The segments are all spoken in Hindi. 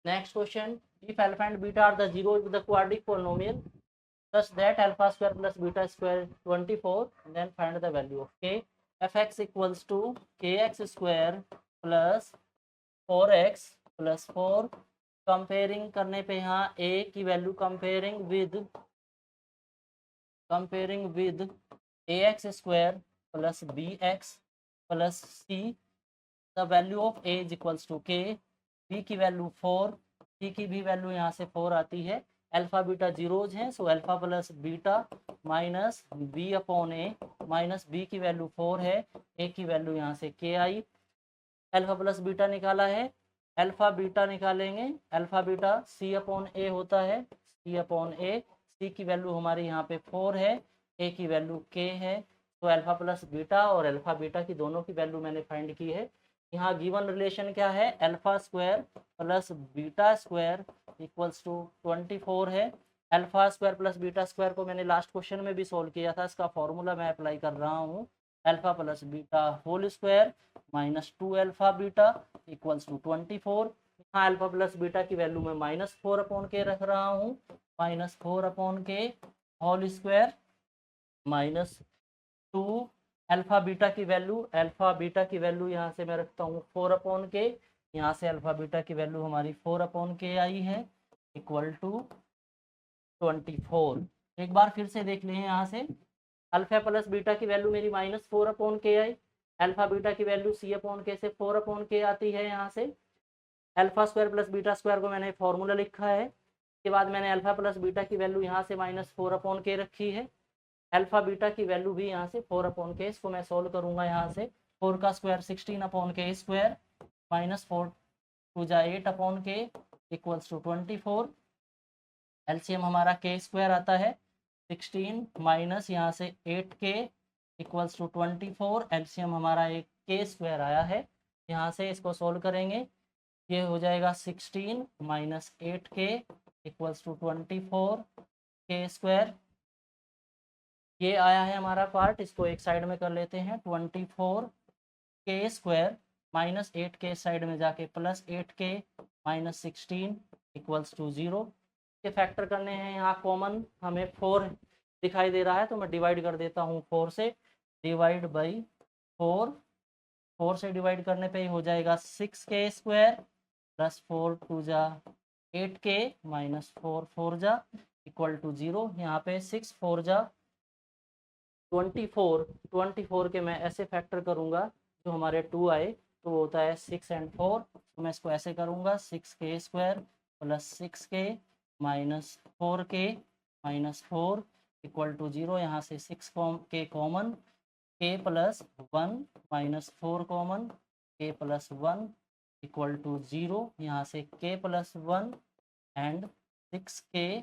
Next question, if alpha and beta are the zeros with the quadratic polynomial such that alpha square plus beta square 24, then find the value of k. Fx equals to kx square plus 4x plus 4. Comparing करने पे यहाँ a की value comparing with ax square plus bx plus c. The value of a is equals to k. b की वैल्यू 4, c की भी वैल्यू यहाँ से 4 आती है. अल्फा बीटा जीरोज हैं, so alpha plus beta minus b upon a, minus b की वैल्यू 4 है, ए की वैल्यू यहाँ से k आई. अल्फा प्लस बीटा निकाला है, अल्फा बीटा निकालेंगे, alpha beta c upon a होता है, सी अपॉन ए. सी की वैल्यू हमारी यहाँ पे 4 है, ए की वैल्यू k है. तो अल्फा प्लस बीटा और अल्फा बीटा की दोनों की वैल्यू मैंने फाइंड की है. यहाँ गिवन रिलेशन क्या है, alpha square plus beta square equals to 24 है. Alpha square plus beta square को मैंने लास्ट क्वेश्चन में भी सोल्व किया था, इसका फॉर्मूला मैं अप्लाई कर रहा हूँ. Alpha plus beta whole square minus 2 alpha beta equals to 24. यहाँ अल्फा प्लस बीटा की वैल्यू में माइनस 4 अपॉन के रख रहा हूँ, माइनस 4 अपॉन के whole square minus 2 alpha beta की वैल्यू यहाँ से मैं रखता हूँ 4 अपॉन के, यहाँ से अल्फा बीटा की वैल्यू हमारी 4 अपॉन के आई है इक्वल टू 24. एक बार फिर से देख लें, यहाँ से अल्फा प्लस बीटा की वैल्यू मेरी माइनस 4 अपॉन के आई, अल्फा बीटा की वैल्यू सी अपॉन के से 4 अपॉन के आती है. यहाँ से alpha square plus beta square को मैंने फॉर्मूला लिखा है, उसके बाद मैंने अल्फा प्लस बीटा की वैल्यू यहाँ से माइनस 4 अपॉन के रखी है, अल्फा बीटा की वैल्यू भी यहाँ से 4 अपॉन के. इसको मैं सोल्व करूँगा, यहाँ से 4 का स्क्वायर 16 अपॉन के स्क्वायर माइनस 4 टू जा 8 अपॉन के इक्वल्स टू 24. एलसीएम हमारा के स्क्वायर आता है 16 माइनस यहाँ से 8k इक्वल्स टू 24. एलसीएम हमारा एक के स्क्वायर आया है, यहाँ से इसको सोल्व करेंगे, ये हो जाएगा 16 माइनस 8k इक्वल्स टू 24 के स्क्वायर. ये आया है हमारा पार्ट, इसको एक साइड में कर लेते हैं. 24 के स्क्वायर माइनस 8 के साइड में जाके plus 8k minus 16 equals to 0. के फैक्टर करने हैं, यहाँ कॉमन हमें 4 दिखाई दे रहा है, तो मैं डिवाइड कर देता हूँ 4 से. डिवाइड बाई 4 से डिवाइड करने पे ही हो जाएगा 6k स्क्वायर प्लस 4 टू जा 8k माइनस 4 जा इक्वल टू 0. यहाँ पे 6 4 जा 24 के मैं ऐसे फैक्टर करूँगा जो हमारे 2 आए, तो वो होता है 6 एंड 4. तो मैं इसको ऐसे करूँगा 6k square plus 6k minus 4k minus 4 equal to 0. यहाँ से 6 के common, k plus 1 minus 4 common, k plus 1 equal to 0. यहाँ से k plus 1 and 6k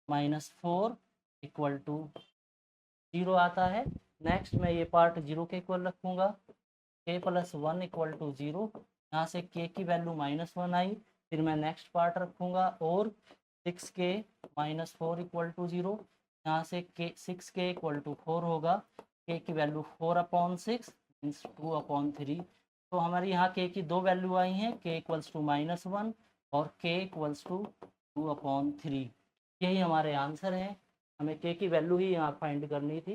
minus 4 equal to 0 आता है. नेक्स्ट मैं ये पार्ट 0 के इक्वल रखूँगा, k प्लस 1 इक्वल टू 0. यहाँ से k की वैल्यू माइनस 1 आई, फिर मैं नेक्स्ट पार्ट रखूँगा और 6k माइनस 4 इक्वल टू 0. यहाँ से 6k इक्वल टू 4 होगा, k की वैल्यू 4 अपॉन 6 मीन्स 2 अपॉन 3. तो हमारी यहाँ k की दो वैल्यू आई हैं, k इक्वल्स टू माइनस 1 और k इक्वल्स टू 2 अपॉन 3. यही हमारे आंसर हैं, हमें k की वैल्यू ही यहाँ फाइंड करनी थी.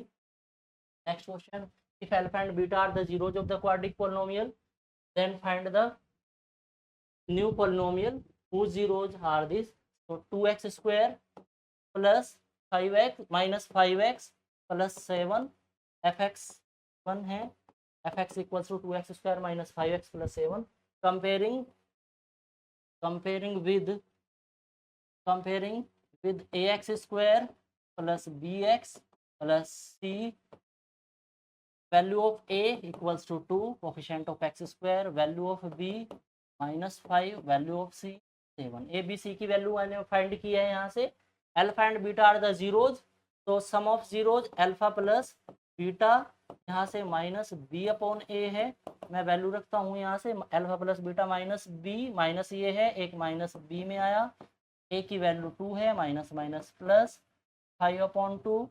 Next question, if alpha and beta are the zeros of the quadratic polynomial then find the new polynomial whose zeros are this. So 2x square plus 5x minus 5x plus 7 fx 1 है, fx equals to 2x square minus 5x plus 7. comparing with ax square plus bx plus c. value of a equals to 2, coefficient of x square, value of b minus 5, value of c 7. a b c की वैल्यू मैंने फाइंड की है. यहाँ से alpha and beta are the zeros, तो sum of zeros alpha plus beta, यहाँ से माइनस बी अपॉन ए है, मैं वैल्यू रखता हूँ यहाँ से alpha plus beta minus b, minus ये है एक माइनस बी में आया, ए की वैल्यू 2 है, minus minus plus 5 upon 2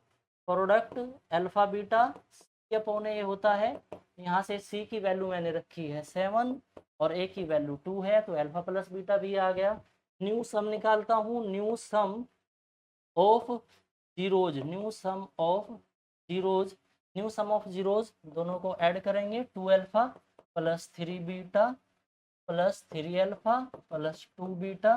product alpha beta c upon a होता है. यहाँ से सी की वैल्यू मैंने रखी है 7 और ए की वैल्यू 2 है, तो अल्फा प्लस बीटा भी आ गया. न्यू सम निकालता हूँ, new sum of zeros, new sum of zeros, new sum of zeros दोनों को ऐड करेंगे, 2 alpha plus 3 beta plus 3 alpha plus 2 beta,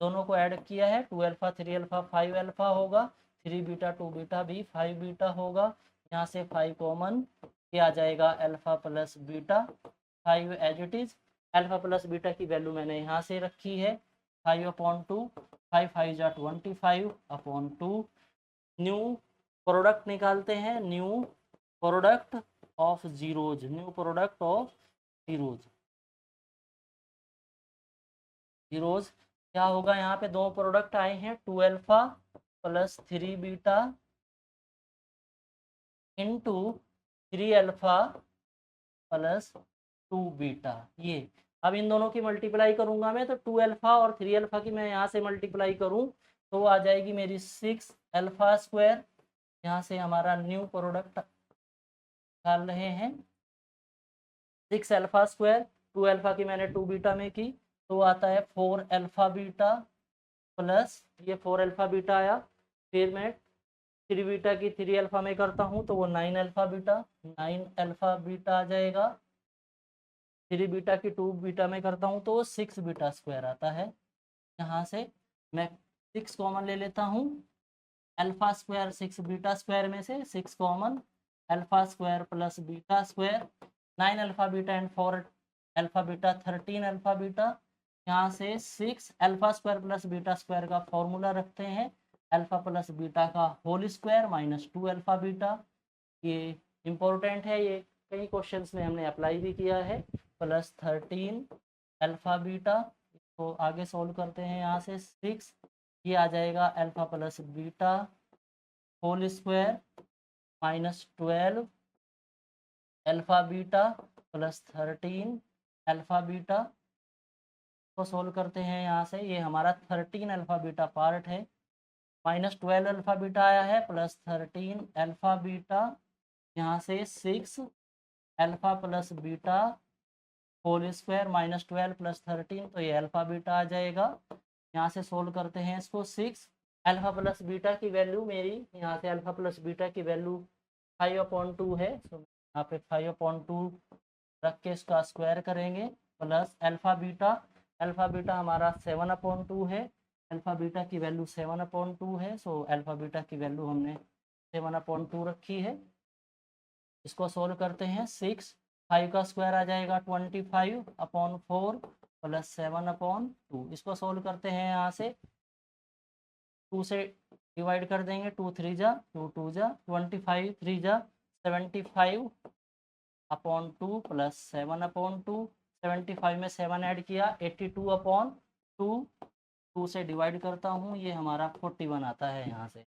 दोनों को ऐड किया है, 2 अल्फा 3 अल्फा 5 अल्फा होगा, 3 बीटा 2 बीटा भी 5 बीटा होगा, यहाँ से 5 कॉमन किया जाएगा, alpha plus beta 5 as it is, alpha plus beta की वैल्यू मैंने यहाँ से रखी है 5/2, 5 5 जा 25/2, न्यू प्रोडक्ट निकालते हैं, new product of zeros, new product of zeros, zeros क्या होगा, यहाँ पे दो प्रोडक्ट आए हैं 2 alpha plus 3 beta into 3 alpha plus 2 beta, ये अब इन दोनों की मल्टीप्लाई करूंगा मैं, तो 2 अल्फा और 3 अल्फा की मैं यहाँ से मल्टीप्लाई करूँ तो आ जाएगी मेरी 6 अल्फा स्क्वायर, यहाँ से हमारा न्यू प्रोडक्ट डाल रहे हैं 6 अल्फा स्क्वायर, 2 अल्फा की मैंने 2 बीटा में की तो आता है 4 अल्फा बीटा प्लस ये 4 अल्फा बीटा आया, फिर मैं 3 बीटा की 3 अल्फा में करता हूँ तो वो 9 अल्फा बीटा, 9 अल्फा बीटा आ जाएगा, 3 बीटा की 2 बीटा में करता हूँ तो वो 6 बीटा स्क्वायर आता है, यहाँ से मैं 6 कॉमन ले लेता हूँ, अल्फा स्क्वायर 6 बीटा स्क्वायर में से 6 common, alpha square plus beta square, 9 alpha beta and 4 alpha beta 13 alpha beta, यहाँ से 6 alpha square plus beta square का फॉर्मूला रखते हैं, अल्फा प्लस बीटा का whole square minus 2 alpha beta, ये इम्पोर्टेंट है, ये कई क्वेश्चंस में हमने अप्लाई भी किया है, प्लस 13 अल्फा बीटा, इसको आगे सोल्व करते हैं, यहाँ से 6 ये आ जाएगा alpha plus beta whole square minus 12 alpha beta plus 13 alpha beta को सोल्व करते हैं, यहाँ से ये हमारा 13 अल्फा बीटा पार्ट है, माइनस 12 अल्फा बीटा आया है प्लस 13 अल्फा बीटा, यहाँ से 6 alpha plus beta whole square minus 12 plus 13 तो ये अल्फा बीटा आ जाएगा, यहाँ से सोल्व करते हैं इसको, 6 अल्फा प्लस बीटा की वैल्यू मेरी यहाँ से अल्फा प्लस बीटा की वैल्यू 5/2 है, तो यहाँ पे 5/2 रख के इसका स्क्वायर करेंगे, प्लस अल्फा बीटा हमारा 7/2 है, अल्फा बीटा की वैल्यू 7/2 है, सो अल्फा बीटा की वैल्यू हमने 7/2 रखी है, इसको सोल्व करते हैं, 6 5 का स्क्वायर आ जाएगा 25/4 प्लस 7/2, इसको सोल्व करते हैं, यहाँ से 2 से डिवाइड कर देंगे, 2 3 जा 2 2 जा 25 3 जा 75/2 प्लस 7/2, 75 में 7 ऐड किया 82/2, 2 से डिवाइड करता हूँ, ये हमारा 41 आता है यहाँ से,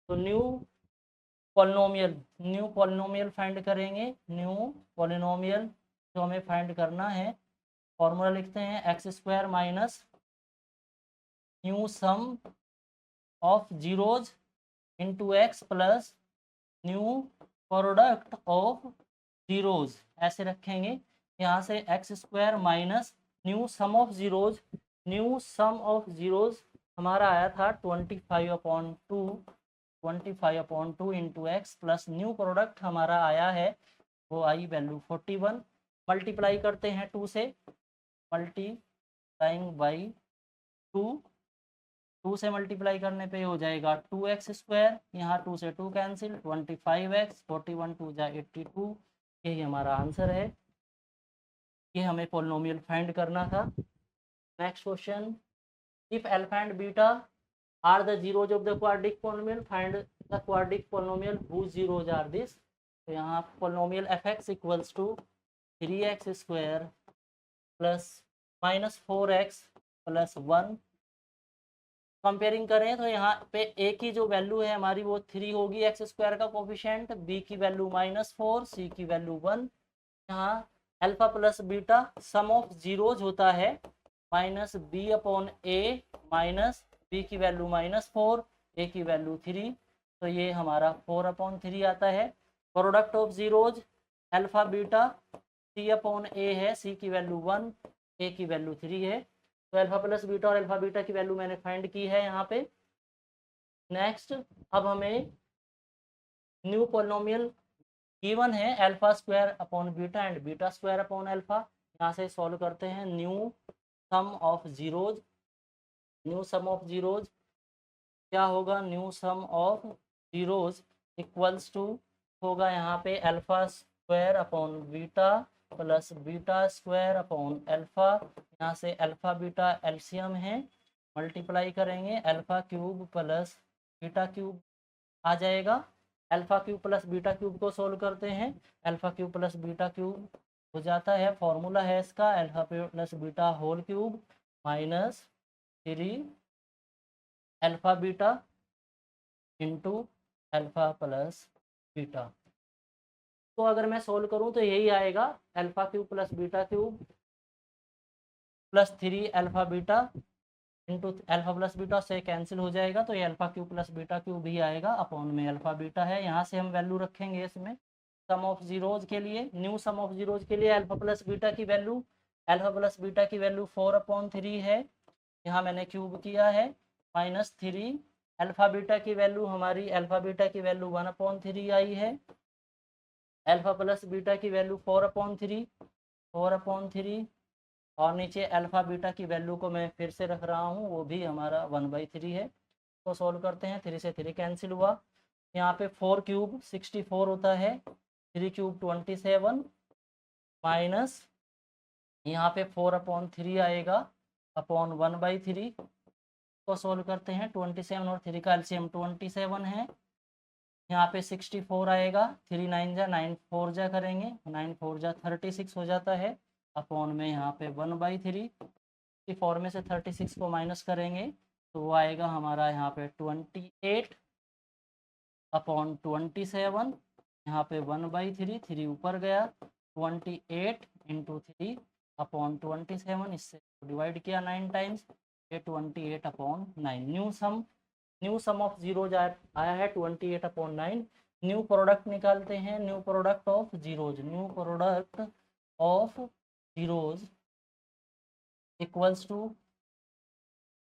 तो न्यू पॉलिनोमियल फाइंड करेंगे, न्यू पॉलिनोमियल जो हमें फाइंड करना है, फॉर्मूला लिखते हैं x square minus new sum of zeros into x plus new product of zeros, ऐसे रखेंगे, यहाँ से x square minus new sum of zeros, new sum of zeros हमारा आया था 25/2 into x plus new product हमारा आया है वो आई वैल्यू 41, मल्टीप्लाई करते हैं 2 से, मल्टीप्लाइंग बाई 2 से मल्टीप्लाई करने पे हो जाएगा 2x स्क्वायर, यहाँ 2 से 2 कैंसिल, 25x 41 2 जा 82, यही हमारा आंसर है, ये हमें पॉलिनोमियल फाइंड करना था। Next question, if alpha and beta are the zeros of the quadratic polynomial, find the quadratic polynomial whose zeros are this, तो यहाँ polynomial fx equals to 3x square plus minus 4x plus 1, comparing करें तो यहाँ पे a की जो वैल्यू है हमारी वो 3 होगी, एक्स स्क्वायर का कोफिशिएंट, b की वैल्यू -4, c की वैल्यू 1, यहाँ alpha plus beta some of zeros होता है माइनस b/a माइनस b की वैल्यू -4, a की वैल्यू 3, तो ये हमारा 4/3 आता है, product of zeros alpha beta c/a है, c की वैल्यू 1, a की वैल्यू 3 है, तो अल्फा प्लस बीटा और अल्फा बीटा की वैल्यू मैंने फाइंड की है यहाँ पे। नेक्स्ट अब हमें न्यू पॉलिनोमियल गिवन है alpha square upon beta and beta square upon alpha. यहाँ से सॉल्व करते हैं। New sum of zeros, new sum of zeros क्या होगा, new sum of zeros equals to होगा यहाँ पे alpha square upon beta plus beta square upon alpha. यहाँ से अल्फा बीटा एलसीएम है, मल्टीप्लाई करेंगे alpha cube plus beta cube आ जाएगा। Alpha cube plus beta cube को सोल्व करते हैं। Alpha cube plus beta cube हो जाता है, फॉर्मूला है इसका alpha plus beta whole cube minus 3 alpha beta into alpha plus beta. तो अगर मैं सोल्व करूं तो यही आएगा alpha cube plus beta cube plus 3 alpha beta into alpha plus beta से कैंसिल हो जाएगा, तो ये alpha cube plus beta cube ही आएगा, अपॉन में अल्फा बीटा है। यहाँ से हम वैल्यू रखेंगे इसमें सम ऑफ जीरोज के लिए। न्यू सम ऑफ जीरोज के लिए अल्फा प्लस बीटा की वैल्यू, अल्फा प्लस बीटा की वैल्यू 4/3 है, यहाँ मैंने क्यूब किया है, माइनस 3 अल्फा बीटा की वैल्यू हमारी, अल्फा बीटा की वैल्यू 1/3 आई है। अल्फा प्लस बीटा की वैल्यू 4/3 और नीचे अल्फा बीटा की वैल्यू को मैं फिर से रख रहा हूँ, वो भी हमारा 1/3 है। तो सॉल्व करते हैं, 3 से 3 कैंसिल हुआ। यहाँ पे 4 क्यूब 64 होता है, 3 क्यूब 27 माइनस यहाँ पे 4/3 आएगा अपॉन 1/3 को सोल्व करते हैं। 27 और 3 का एलसीएम 27 है। यहाँ पे 64 आएगा, 3 9 जा 9 4 जा करेंगे, 9 4 जा 36 हो जाता है, अपॉन में यहाँ पे 1/3। 64 में से 36 को माइनस करेंगे तो वो आएगा हमारा यहाँ पे 28 अपॉन 27, यहाँ पे 1/3, 3 ऊपर गया, 28 इंटू 3 अपॉन 27, इससे डिवाइड किया 9 टाइम्स, ये 28/9। न्यू सम ऑफ जीरोज आया है 28/9। न्यू प्रोडक्ट निकालते हैं, new product of zeros, new product of zeros equals to,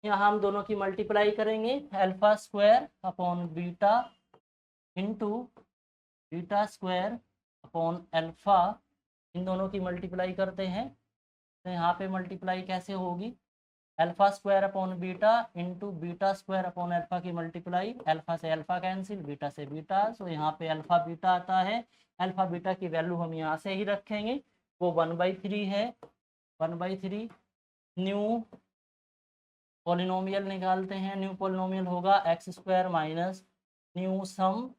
यहाँ हम दोनों की मल्टीप्लाई करेंगे, alpha square upon beta into beta square upon alpha, इन दोनों की मल्टीप्लाई करते हैं। तो यहाँ पे मल्टीप्लाई कैसे होगी, alpha square upon beta into beta square upon alpha की मल्टीप्लाई, अल्फा से अल्फा कैंसिल, बीटा से बीटा, तो यहाँ पे अल्फा बीटा आता है। अल्फा बीटा की वैल्यू हम यहाँ से ही रखेंगे, वो 1/3 है, 1/3। न्यू पॉलिनोमियल निकालते हैं, न्यू पॉलिनोमियल होगा x square minus new sum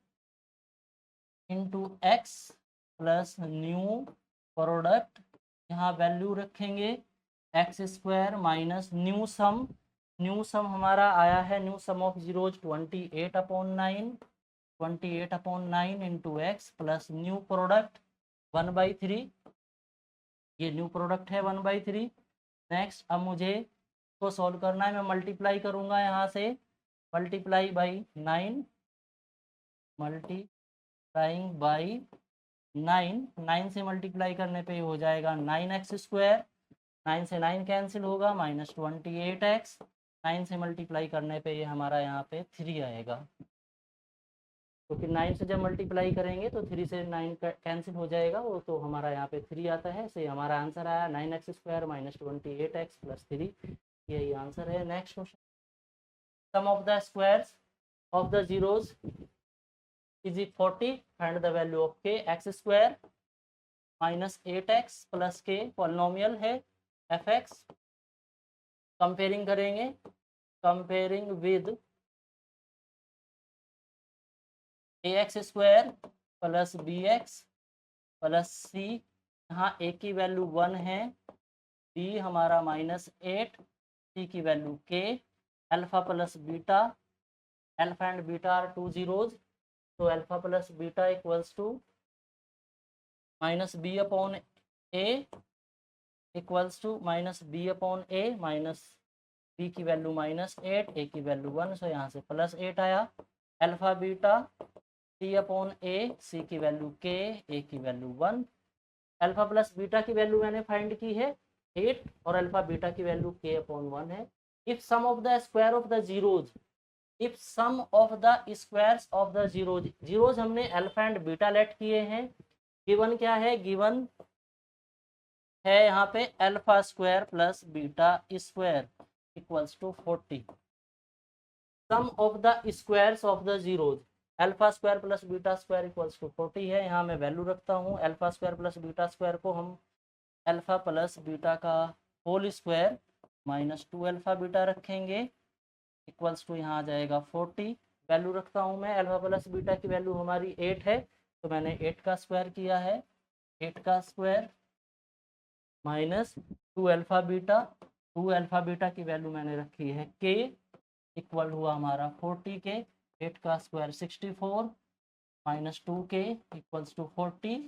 into x plus new product, यहाँ वैल्यू रखेंगे x square minus new sum, new sum हमारा आया है, new sum of zeros 28/9, 28/9 into x plus new product 1/3, ये न्यू प्रोडक्ट है 1/3। नेक्स्ट अब मुझे को सॉल्व करना है, मैं मल्टीप्लाई करूँगा यहाँ से, मल्टीप्लाई बाई 9, मल्टीप्लाइंग बाई 9, 9 से मल्टीप्लाई करने पे हो जाएगा 9x स्क्वायर, 9 से 9 कैंसिल होगा, माइनस 28x, 9 से मल्टीप्लाई करने पे ये हमारा यहाँ पे 3 आएगा, क्योंकि 9 से जब मल्टीप्लाई करेंगे तो 3 से 9 कैंसिल हो जाएगा, वो तो हमारा यहाँ पे 3 आता है। सो हमारा आंसर आया 9x square minus 28x plus 3, यही आंसर है। Next question, sum of the squares of the zeros is 40 find the value of k, x square minus 8x plus k polynomial है fx, कंपेयरिंग करेंगे, comparing with ax square plus bx plus c, यहाँ a की वैल्यू 1 है, b हमारा -8, c की value k, alpha plus beta, alpha and beta are 2 zeros, तो alpha plus beta equals to minus b upon A equals to minus b upon a, minus b की वैल्यू -8, ए की वैल्यू 1, सो यहाँ से +8 आया। Alpha beta c upon a, c की वैल्यू k, ए की वैल्यू 1। अल्फा प्लस बीटा की वैल्यू मैंने फाइंड की है, 8 और अल्फा बीटा की वैल्यू k अपॉन 1 है। If sum of the square of the zeros, if sum of the squares of the zeros, zeros हमने अल्फा एंड बीटा लेट किए हैं। गिवन क्या है, गिवन है यहाँ पे alpha square plus beta square equals to 40। Sum of the squares of the zeros, alpha square plus beta square equals to 40 है। यहाँ मैं वैल्यू रखता हूँ alpha square plus beta square को हम अल्फा प्लस बीटा का whole square minus 2 alpha beta रखेंगे इक्वल्स टू यहाँ आ जाएगा 40। वैल्यू रखता हूँ मैं अल्फा प्लस बीटा की वैल्यू हमारी 8 है, तो मैंने 8 का स्क्वायर किया है, 8 का square minus 2 alpha beta, 2 alpha beta की वैल्यू मैंने रखी है k इक्वल हुआ हमारा 40 के, 8 का square 64 minus 2k equals to 40,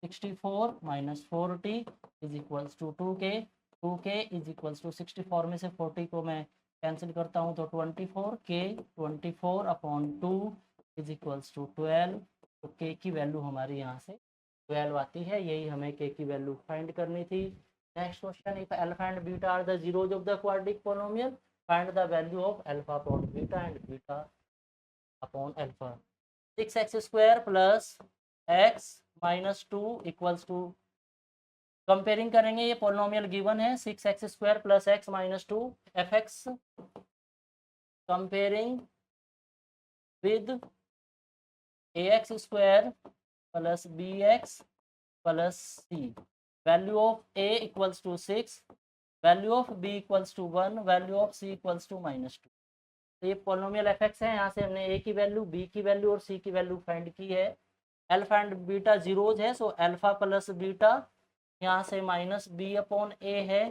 64 minus 40 is equals to 2k, 2k is equals to 64 में से 40 को मैं कैंसिल करता हूँ तो 24k, 24 upon 2 is equals to 12। तो k की वैल्यू हमारी यहाँ से 12 आती है। यही हमें k की वैल्यू फाइंड करनी थी। Next question, if alpha and beta are the zeros of the quadratic polynomial, find the value of alpha upon beta and beta upon alpha. 6x square plus x minus 2 equals to, comparing करेंगे, ये पोलिनोमियल गिवन है 6x square plus x minus 2 fx comparing with ax square plus bx plus c। Value of a equals to 6, value of b equals to 1, value of c equals to minus 2। तो ये पोलिनोमियल fx है, यहाँ से हमने a की वैल्यू, b की वैल्यू और c की वैल्यू फाइंड की है। अल्फा एंड बीटा जीरोज है, सो अल्फा प्लस बीटा यहाँ से माइनस बी अपॉन ए है,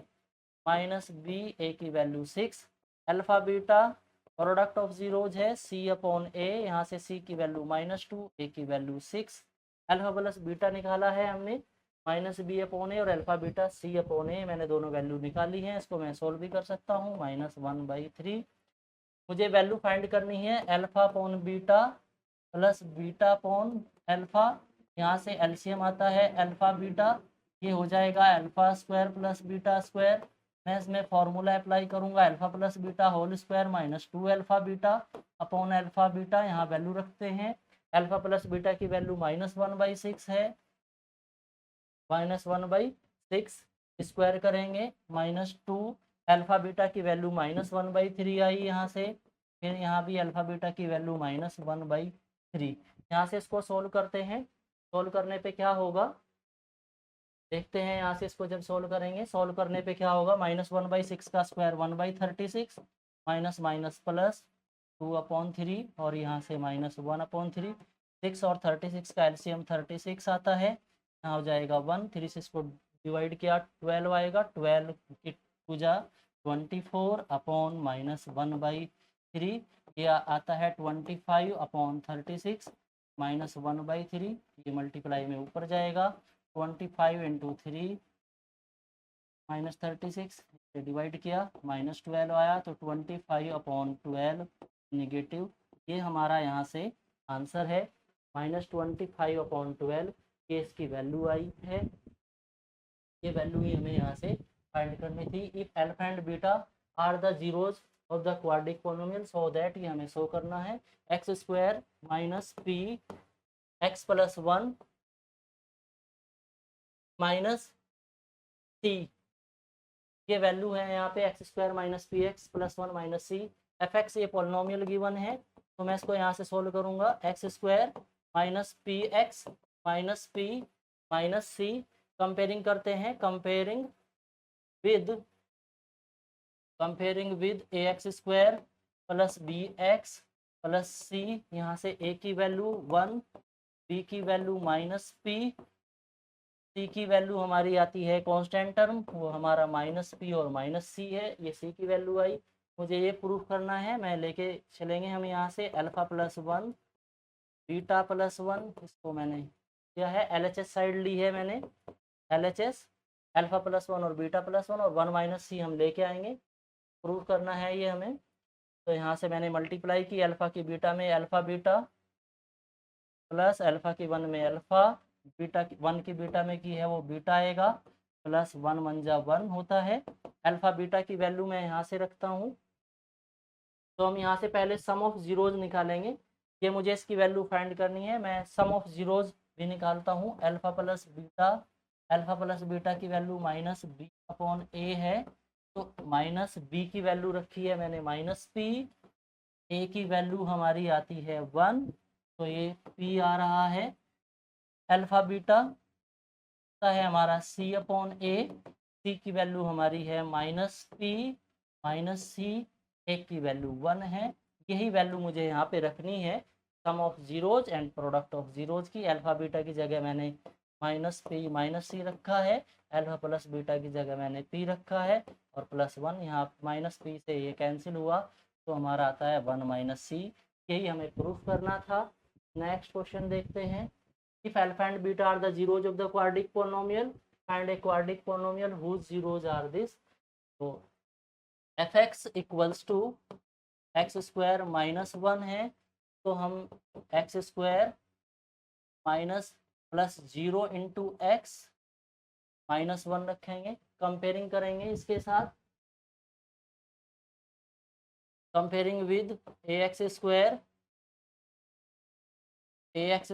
माइनस बी, ए की value 6। Alpha beta product of zeros है, सी अपॉन ए, यहाँ से सी की वैल्यू माइनस 2, ए की वैल्यू 6। अल्फा प्लस बीटा निकाला है हमने, माइनस बी अपॉन ए और अल्फा बीटा सी अपॉन ए, मैंने दोनों वैल्यू निकाली हैं। इसको मैं सोल्व भी कर सकता हूँ, -1/3। मुझे वैल्यू फाइंड करनी है alpha upon beta plus beta upon alpha. यहाँ से एलसीएम आता है अल्फा बीटा, ये हो जाएगा alpha square plus beta square. मैं इसमें फॉर्मूला अप्लाई करूँगा alpha plus beta whole square minus 2 alpha beta upon alpha beta. यहाँ वैल्यू रखते हैं, अल्फा प्लस बीटा की वैल्यू -1/6 है, -1/6 स्क्वायर करेंगे -2, अल्फा बीटा की वैल्यू -1/3 आई यहाँ से, फिर यहाँ भी अल्फा बीटा की वैल्यू -1/3। यहाँ से इसको सोल्व करते हैं, सोल्व करने पे क्या होगा देखते हैं। यहाँ से इसको जब सोल्व करेंगे, सोल्व करने पे क्या होगा, -1/6 का स्क्वायर 1/36, माइनस माइनस प्लस 2/3 और यहाँ से -1/3। 6 और 36 का एलसीएम 36 आता है, यहाँ हो जाएगा 1, 3 से इसको डिवाइड किया 12 आएगा, 12 की 2 जा 24 अपॉन -1/3, ये आता है 25/36 -1/3, ये मल्टीप्लाई में ऊपर जाएगा, 25 × 3 -36 से डिवाइड किया -12 आया, तो 25/12 नेगेटिव। ये हमारा यहाँ से आंसर है, -25/12 ये इसकी वैल्यू आई है। ये वैल्यू ही हमें यहाँ से फाइंड करनी थी। If alpha and beta are the zeros of the quadratic polynomial, so that ये हमें शो करना है x square minus p x plus 1 minus c, ये वैल्यू है यहाँ पे x square minus p x plus 1 minus c. F x ये पोलिनोमियल गिवन है, तो मैं इसको यहाँ से सोल्व करूँगा, x square minus p x minus p minus c. Comparing करते हैं, comparing with a x square plus b x plus c. यहाँ से ए की वैल्यू 1, बी की वैल्यू माइनस पी, सी की वैल्यू हमारी आती है कांस्टेंट टर्म, वो हमारा माइनस पी और माइनस सी है, ये सी की वैल्यू आई। मुझे ये प्रूफ करना है, मैं लेके चलेंगे हम यहाँ से अल्फा प्लस 1 बीटा प्लस 1, इसको मैंने किया है एलएचएस साइड ली है मैंने, एलएचएस अल्फा प्लस 1 और बीटा प्लस 1 और 1 माइनस सी हम लेके आएंगे, प्रूफ करना है ये हमें। तो यहाँ से मैंने मल्टीप्लाई की अल्फा की बीटा में अल्फा बीटा प्लस अल्फा की 1 में अल्फा, बीटा की 1 की बीटा में की है वो बीटा आएगा, प्लस 1 1 जा 1 होता है। अल्फा बीटा की वैल्यू मैं यहाँ से रखता हूँ। तो हम यहाँ से पहले सम ऑफ जीरोज निकालेंगे। ये मुझे इसकी वैल्यू फाइंड करनी है। मैं सम ऑफ जीरोज भी निकालता हूँ। अल्फा प्लस बीटा की वैल्यू माइनस बी अपॉन ए है। तो माइनस बी की वैल्यू रखी है मैंने माइनस पी, ए की वैल्यू हमारी आती है 1, तो ये पी आ रहा है। अल्फा बीटा का है हमारा सी अपॉन ए, सी की वैल्यू हमारी है माइनस पी माइनस सी, एक की वैल्यू 1 है। यही वैल्यू मुझे यहाँ पे रखनी है sum of zeros and product of zeros की। अल्फा बीटा की जगह मैंने माइनस पी माइनस सी रखा है, अल्फा प्लस बीटा की जगह मैंने पी रखा है, और प्लस 1 यहाँ माइनस पी से ये कैंसिल हुआ, तो हमारा आता है 1 माइनस सी। यही हमें प्रूफ करना था। नेक्स्ट क्वेश्चन देखते हैं। If alpha and beta are the zeros of the quadratic polynomial, find a quadratic polynomial whose zeros are this. तो fx equals to x square minus 1 है, तो हम x square minus plus 0 into x minus 1 रखेंगे। कंपेयरिंग करेंगे इसके साथ, comparing with a x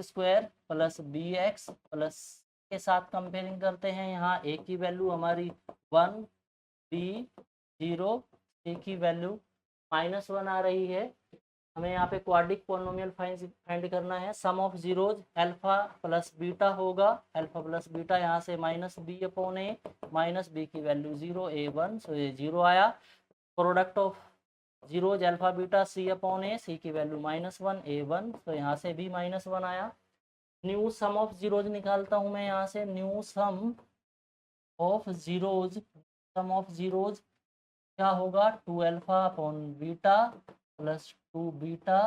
square plus b x plus के साथ कंपेयरिंग करते हैं। यहाँ ए की वैल्यू हमारी 1, बी 0, सी की वैल्यू माइनस 1 आ रही है। हमें यहाँ पे क्वाड्रिक पोलिनोमियल फाइंड करना है। Sum of zeros alpha plus beta होगा। अल्फा प्लस बीटा यहाँ से minus b upon a, minus b की वैल्यू 0, ए 1, सो ये 0 आया। Product of zeros alpha beta c upon a, c की वैल्यू माइनस 1, ए 1, तो यहाँ से भी माइनस 1 आया। न्यू सम ऑफ जीरोज निकालता हूँ मैं यहाँ से। New sum of zeros, sum of zeros क्या होगा, 2 alpha upon beta plus 2 beta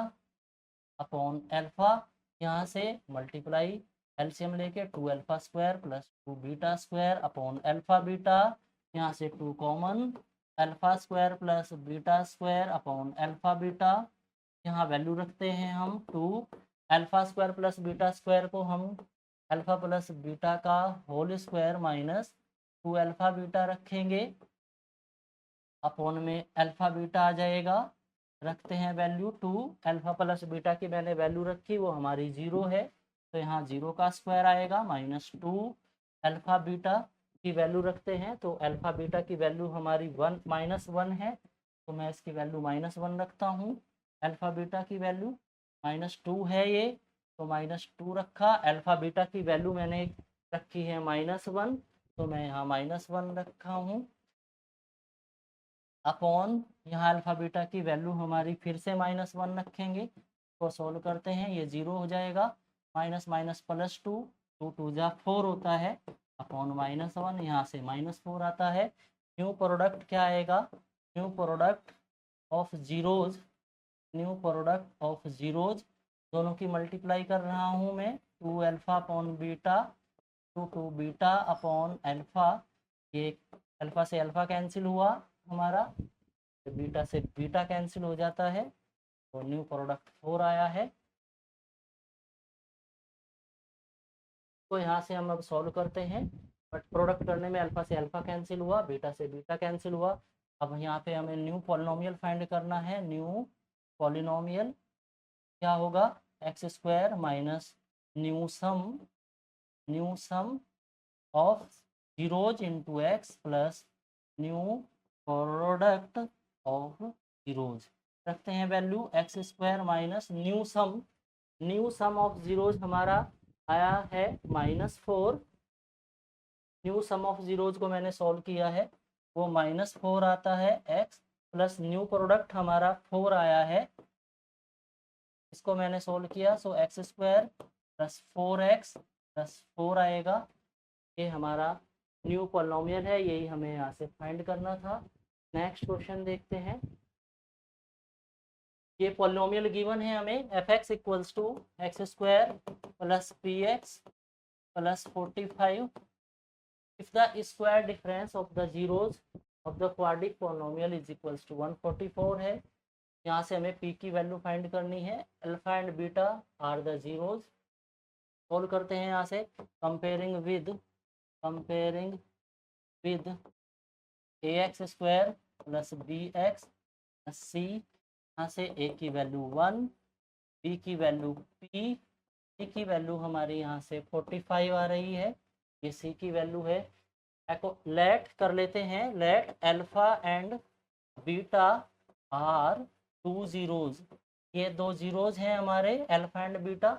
upon alpha. यहाँ से मल्टीप्लाई एलसीएम लेके 2 alpha square plus 2 beta square upon alpha beta, यहाँ से 2 common, alpha square plus beta square upon alpha beta. यहाँ वैल्यू रखते हैं हम 2, alpha square plus beta square को हम अल्फा प्लस बीटा का whole square minus 2 alpha beta रखेंगे, अपॉन में अल्फा बीटा आ जाएगा। रखते हैं वैल्यू 2, अल्फा प्लस बीटा की मैंने वैल्यू रखी वो हमारी 0 है, तो यहाँ 0 का स्क्वायर आएगा माइनस 2 अल्फा बीटा की वैल्यू रखते हैं। तो अल्फा बीटा की वैल्यू हमारी 1 माइनस 1 है, तो मैं इसकी वैल्यू माइनस 1 रखता हूँ। अल्फा बीटा की वैल्यू माइनस 2 है ये, तो माइनस 2 रखा। अल्फा बीटा की वैल्यू मैंने रखी है माइनस 1, तो मैं यहाँ माइनस 1 रखा हूँ, अपॉन यहाँ अल्फा बीटा की वैल्यू हमारी फिर से माइनस 1 रखेंगे। तो सॉल्व करते हैं, ये 0 हो जाएगा। माइनस माइनस प्लस 2, 2 2 जा 4 होता है, अपॉन माइनस 1, यहाँ से माइनस 4 आता है। न्यू प्रोडक्ट क्या आएगा, new product of zeros, new product of zeros, दोनों की मल्टीप्लाई कर रहा हूँ मैं। 2 alpha upon beta, 2 2 beta upon alpha, ये अल्फा से अल्फा कैंसिल हुआ हमारा, बीटा से बीटा कैंसिल हो जाता है, तो न्यू प्रोडक्ट 4 आया है। तो यहाँ से हम अब सॉल्व करते हैं, बट प्रोडक्ट करने में अल्फा से अल्फा कैंसिल हुआ, बीटा से बीटा कैंसिल हुआ। अब यहाँ पे हमें न्यू पॉलिनोमियल फाइंड करना है। न्यू पॉलिनोमियल क्या होगा, x square minus new sum of zeros into x plus new product of zeros. रखते हैं value x square minus new sum of zeros हमारा आया है -4। न्यू सम ऑफ जीरोज को मैंने सॉल्व किया है, वो -4 आता है एक्स, प्लस न्यू प्रोडक्ट हमारा 4 आया है, इसको मैंने सोल्व किया, so x square plus 4x plus 4 आएगा। ये हमारा न्यू पॉलिनोमियल है, यही हमें यहाँ से फाइंड करना था। नेक्स्ट क्वेश्चन देखते हैं। ये पॉलिनोमियल गिवन है हमें, fx equals to x square plus px plus 45 if the square difference of the zeros of the quadratic polynomial is equals to 144 है। यहाँ से हमें p की वैल्यू फाइंड करनी है। Alpha and beta are the zeros. Solve करते हैं यहाँ से, comparing with ax² plus bx plus c, यहाँ से a की वैल्यू 1, b की वैल्यू p, c की वैल्यू हमारी यहाँ से 45 आ रही है, ये c की वैल्यू है। लेट कर लेते हैं, let alpha and beta are 2 zeros, ये 2 जीरोज हैं हमारे alpha and beta.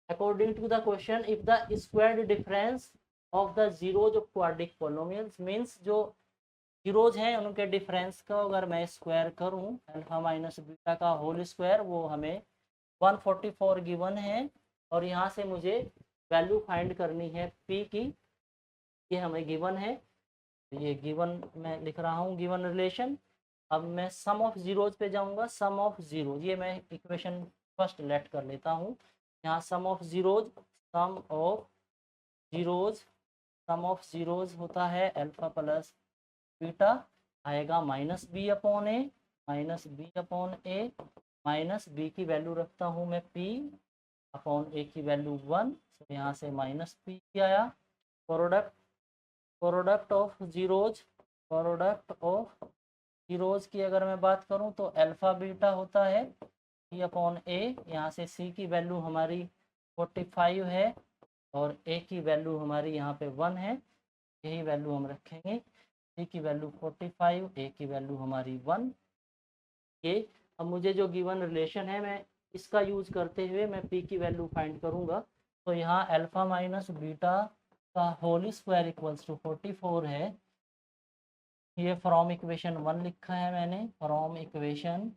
According to the question, if the squared difference of the zeros of quadratic polynomials, means जो जीरोज हैं उनके डिफरेंस का अगर मैं स्क्वायर करूं अल्फा माइनस बीटा का होल स्क्वायर, वो हमें 144 गिवन है। और यहाँ से मुझे वैल्यू फाइंड करनी है p की, ये हमें गिवन है, ये गिवन मैं लिख रहा हूँ गिवन रिलेशन। अब मैं सम ऑफ जीरोज पे जाऊंगा, सम ऑफ जीरोज, ये मैं इक्वेशन फर्स्ट लेट कर लेता हूँ। यहाँ sum of zeros, sum of zeros, sum of zeros होता है अल्फा प्लस बीटा, आएगा minus b upon a, minus b upon a, minus b की वैल्यू रखता हूँ मैं p अपॉन ए की वैल्यू 1, तो यहाँ से माइनस p आया। Product, product of zeros, product of zeros की अगर मैं बात करूं तो अल्फा बीटा होता है p अपॉन ए, यहाँ से c की वैल्यू हमारी 45 है और a की वैल्यू हमारी यहाँ पे 1 है, यही वैल्यू हम रखेंगे, c की वैल्यू 45, a की वैल्यू हमारी 1। ये अब मुझे जो गिवन रिलेशन है मैं इसका यूज करते हुए मैं p की वैल्यू फाइंड करूँगा। तो यहाँ अल्फा माइनस बीटा का होल स्क्वायर इक्वल्स टू 44 है, ये फ्रॉम इक्वेशन 1 लिखा है मैंने, फ्रॉम इक्वेशन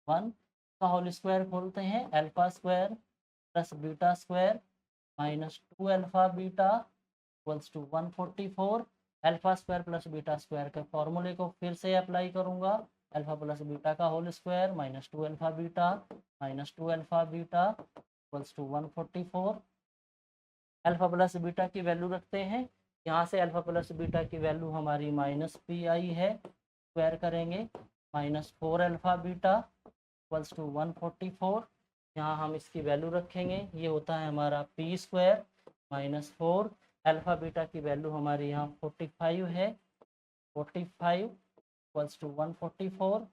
1 का होल स्क्वायर खोलते हैं, alpha square plus beta square minus 2 alpha beta equals to 144। Alpha square plus beta square के फॉर्मूले को फिर से अप्लाई करूँगा, अल्फा प्लस बीटा का whole square minus 2 alpha beta minus 2 alpha beta equals to 144। Alpha plus beta की वैल्यू रखते हैं, यहाँ से अल्फा प्लस बीटा की वैल्यू हमारी माइनस पी आई है, स्क्वायर करेंगे minus 4 alpha beta equals to 144, यहाँ हम इसकी वैल्यू रखेंगे, ये होता है हमारा P square minus 4, alpha beta की वैल्यू हमारी यहाँ 45 है, 45 इक्वल्स टू 144,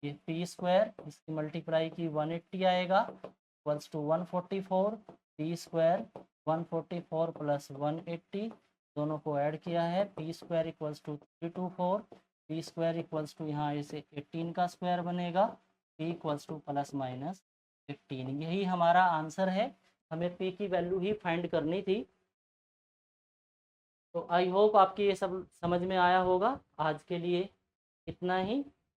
ये पी स्क्वायर इसकी मल्टीप्लाई की 180 आएगा equals to 144, p square 144 plus 180, दोनों को ऐड किया है, p square equals to 324, p square equals to यहाँ इसे 18 का स्क्वायर बनेगा, p equals to plus minus 18, यही हमारा आंसर है। हमें पी की वैल्यू ही फाइंड करनी थी। तो आई होप आपकी ये सब समझ में आया होगा। आज के लिए इतना ही।